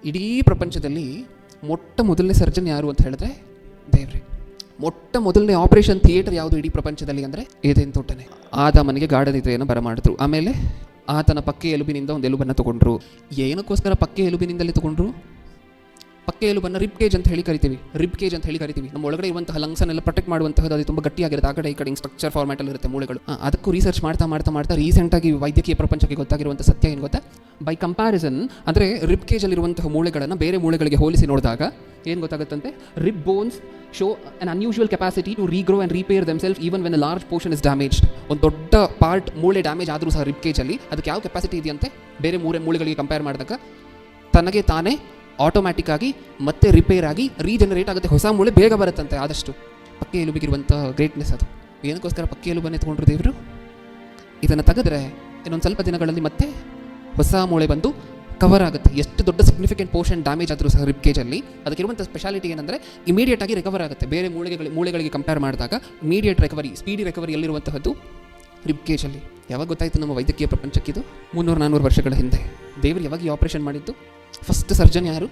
ಇಡೀ ಪ್ರಪಂಚದಲ್ಲಿ ಮೊಟ್ಟ ಮೊದಲನೇ ಸರ್ಜನ್ ಯಾರು ಅಂತ ಹೇಳಿದ್ರೆ ದೇವ್ರೆ. ಮೊಟ್ಟ ಮೊದಲನೇ ಆಪರೇಷನ್ ಥಿಯೇಟರ್ ಯಾವುದು ಇಡೀ ಪ್ರಪಂಚದಲ್ಲಿ ಅಂದರೆ ಏದೇನು ತೋಟನೇ. ಆದ ಮನೆಗೆ ಗಾಢ ನಿದ್ರೆಯನ್ನು ಬರಮಾಡಿದ್ರು. ಆಮೇಲೆ ಆತನ ಪಕ್ಕೆ ಎಲುಬಿನಿಂದ ಒಂದು ಎಲುಬನ್ನು ತೊಗೊಂಡ್ರು. ಏನಕ್ಕೋಸ್ಕರ ಪಕ್ಕೆ ಎಲುಬಿನಿಂದಲೇ ತೊಗೊಂಡ್ರು? ಪಕ್ಕೆ ಎಲುಬನ್ನು ರಿಬ್ ಕೇಜ್ ಅಂತ ಹೇಳಿ ಕರಿತೀವಿ. ರಿಬ್ ಕೇಜ್ ಅಂತ ಹೇಳಿ ಕರಿತೀವಿ. ನಮ್ಮ ಒಳಗಡೆ ಇರುವಂತಹ ಲಂಗ್ಸನ್ನೆಲ್ಲ ಪ್ರೊಟೆಕ್ಟ್ ಮಾಡುವಂಥದ್ದು ಅದು ತುಂಬ ಗಟ್ಟಿಯಾಗಿರುತ್ತೆ. ಆ ಕಡೆ ಈ ಕಡೆ ಸ್ಟ್ರಕ್ಚರ್ ಫಾರ್ಮ್ಯಾಟಲ್ಲಿ ಇರುತ್ತೆ ಮೂಳೆಗಳು. ಅದಕ್ಕೂ ರಿಸರ್ಚ್ ಮಾಡ್ತಾ ರೀಸೆಂಟಾಗಿ ವೈದ್ಯಕೀಯ ಪ್ರಪಂಚಕ್ಕೆ ಗೊತ್ತಾಗಿರುವಂಥ ಸತ್ಯ ಏನು ಗೊತ್ತಾ? ಬೈ ಕಂಪ್ಯಾರಿಸನ್ ಅಂದರೆ ರಿಬ್ ಕೇಜಲ್ಲಿರುವಂತಹ ಮೂಳೆಗಳನ್ನು ಬೇರೆ ಮೂಳೆಗಳಿಗೆ ಹೋಲಿಸಿ ನೋಡಿದಾಗ ಏನು ಗೊತ್ತಾಗುತ್ತಂತೆ? Rib bones show an unusual capacity to regrow and repair themselves even when a large portion is damaged. ಒಂದು ದೊಡ್ಡ ಪಾರ್ಟ್ ಮೂಳೆ ಡ್ಯಾಮೇಜ್ ಆದರೂ ಸಹ ರಿಬ್ ಕೇಜಲ್ಲಿ ಅದಕ್ಕೆ ಯಾವ ಕೆಪಾಸಿಟಿ ಇದೆಯಂತೆ ಬೇರೆ ಮೂಳೆಗಳಿಗೆ ಕಂಪೇರ್ ಮಾಡಿದಾಗ ತನಗೆ ತಾನೇ ಆಟೋಮ್ಯಾಟಿಕ್ ಆಗಿ ಮತ್ತೆ ರಿಪೇರ್ ಆಗಿ ರೀಜನರೇಟ್ ಆಗುತ್ತೆ. ಹೊಸ ಮೂಳೆ ಬೇಗ ಬರುತ್ತಂತೆ. ಆದಷ್ಟು ಪಕ್ಕೆ ಎಲುಬಿಗಿರುವಂಥ ಗ್ರೇಟ್ನೆಸ್ ಅದು. ಏನಕ್ಕೋಸ್ಕರ ಪಕ್ಕೆ ಎಲುಬನ್ನೇ ತೊಗೊಂಡ್ರು ದೇವರು? ಇದನ್ನು ತೆಗೆದ್ರೆ ಇನ್ನೊಂದು ಸ್ವಲ್ಪ ದಿನಗಳಲ್ಲಿ ಮತ್ತೆ ಹೊಸ ಮೂಳೆ ಬಂದು ಕವರ್ ಆಗುತ್ತೆ. ಎಷ್ಟು ದೊಡ್ಡ ಸಿಗ್ನಿಫಿಕೆಂಟ್ ಪೋರ್ಷನ್ ಡ್ಯಾಮೇಜ್ ಆದರೂ ಸಹ ರಿಬ್ ಕೇಜಲ್ಲಿ ಅದಕ್ಕಿರುವಂಥ ಸ್ಪೆಷಾಲಿಟಿ ಏನಂದರೆ ಇಮಿಡಿಯೇಟ್ ಆಗಿ ರಿಕವರ್ ಆಗುತ್ತೆ. ಬೇರೆ ಮೂಳೆಗಳಿಗೆ ಕಂಪೇರ್ ಮಾಡಿದಾಗ ಇಮಿಡಿಯೇಟ್ ರಿಕವರಿ, ಸ್ಪೀಡಿ ರಿಕವರಿ ಎಲ್ಲಿರುವಂತಹದ್ದು ರಿಬ್ ಕೇಜಲ್ಲಿ. ಯಾವಾಗ ಗೊತ್ತಾಯಿತು ನಮ್ಮ ವೈದ್ಯಕೀಯ ಪ್ರಪಂಚಕ್ಕಿದು? 300-400 ವರ್ಷಗಳ ಹಿಂದೆ. ದೇವರು ಯಾವಾಗ ಈ ಆಪರೇಷನ್ ಮಾಡಿದ್ದು? ಫಸ್ಟ್ ಸರ್ಜನ್ ಯಾರು?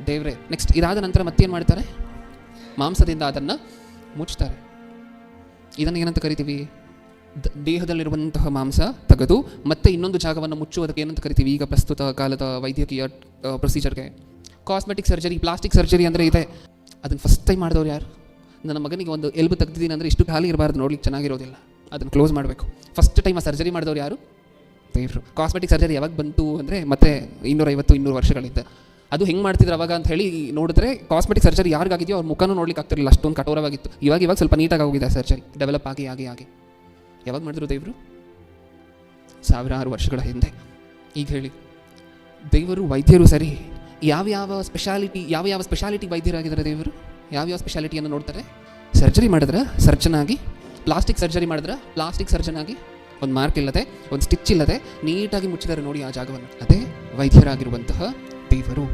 ದೇವ್ರೆ. ನೆಕ್ಸ್ಟ್ ಇದಾದ ನಂತರ ಮತ್ತೇನು ಮಾಡ್ತಾರೆ? ಮಾಂಸದಿಂದ ಅದನ್ನು ಮುಚ್ತಾರೆ. ಇದನ್ನು ಏನಂತ ಕರಿತೀವಿ? ದೇಹದಲ್ಲಿರುವಂತಹ ಮಾಂಸ ತೆಗೆದು ಮತ್ತೆ ಇನ್ನೊಂದು ಜಾಗವನ್ನು ಮುಚ್ಚುವುದಕ್ಕೆ ಏನಂತ ಕರಿತೀವಿ? ಈಗ ಪ್ರಸ್ತುತ ಕಾಲದ ವೈದ್ಯಕೀಯ ಪ್ರೊಸೀಜರ್ಗೆ ಕಾಸ್ಮೆಟಿಕ್ ಸರ್ಜರಿ, ಪ್ಲಾಸ್ಟಿಕ್ ಸರ್ಜರಿ ಅಂದರೆ ಇದೆ. ಅದನ್ನು ಫಸ್ಟ್ ಟೈಮ್ ಮಾಡಿದವ್ರು ಯಾರು? ನನ್ನ ಮಗನಿಗೆ ಒಂದು ಎಲುಬು ತೆಗೆದಿದ್ದೀನಿ ಅಂದರೆ ಇಷ್ಟು ಖಾಲಿ ಇರಬಾರ್ದು, ನೋಡ್ಲಿಕ್ಕೆ ಚೆನ್ನಾಗಿರೋದಿಲ್ಲ, ಅದನ್ನು ಕ್ಲೋಸ್ ಮಾಡಬೇಕು. ಫಸ್ಟ್ ಟೈಮ್ ಆ ಸರ್ಜರಿ ಮಾಡಿದವ್ರು ಯಾರು? ದೇವರು. ಕಾಸ್ಮೆಟಿಕ್ ಸರ್ಜರಿ ಯಾವಾಗ ಬಂತು ಅಂದರೆ ಮತ್ತೆ 250-200 ವರ್ಷಗಳಿಂದ. ಅದು ಹೆಂಗೆ ಮಾಡ್ತಿದ್ರು ಅವಾಗ ಅಂತ ಹೇಳಿ ನೋಡಿದ್ರೆ ಕಾಸ್ಮೆಟಿಕ್ ಸರ್ಜರಿ ಯಾರಿಗಾಗಿದೆಯೋ ಅವ್ರ ಮುಖನೂ ನೋಡ್ಲಿಕ್ಕೆ ಆಗ್ತಿರಲಿಲ್ಲ, ಅಷ್ಟೊಂದು ಕಠೋರವಾಗಿತ್ತು. ಇವಾಗ ಸ್ವಲ್ಪ ನೀಟಾಗಿ ಹೋಗಿದೆ ಸರ್ಜರಿ, ಡೆವಲಪ್ ಆಗಿ. ಯಾವಾಗ ಮಾಡಿದ್ರು ದೇವರು? ಸಾವಿರಾರು ವರ್ಷಗಳ ಹಿಂದೆ. ಈಗ ಹೇಳಿ, ದೇವರು ವೈದ್ಯರು ಸರಿ, ಯಾವ ಸ್ಪೆಷಾಲಿಟಿ ವೈದ್ಯರಾಗಿದ್ದಾರೆ ದೇವರು? ಯಾವ ಸ್ಪೆಷಾಲಿಟಿಯನ್ನು ನೋಡ್ತಾರೆ? ಸರ್ಜರಿ ಮಾಡಿದ್ರೆ ಸರ್ಜನ್ ಆಗಿ, ಪ್ಲಾಸ್ಟಿಕ್ ಸರ್ಜರಿ ಮಾಡಿದ್ರೆ ಪ್ಲಾಸ್ಟಿಕ್ ಸರ್ಜನ್ ಆಗಿ, ಒಂದು ಮಾರ್ಕ್ ಇಲ್ಲದೆ, ಒಂದು ಸ್ಟಿಚ್ ಇಲ್ಲದೆ ನೀಟಾಗಿ ಮುಚ್ಚಿದ್ದಾರೆ ನೋಡಿ ಆ ಜಾಗವನ್ನು. ಅದೇ ವೈದ್ಯರಾಗಿರುವಂತಹ ದೇವರು.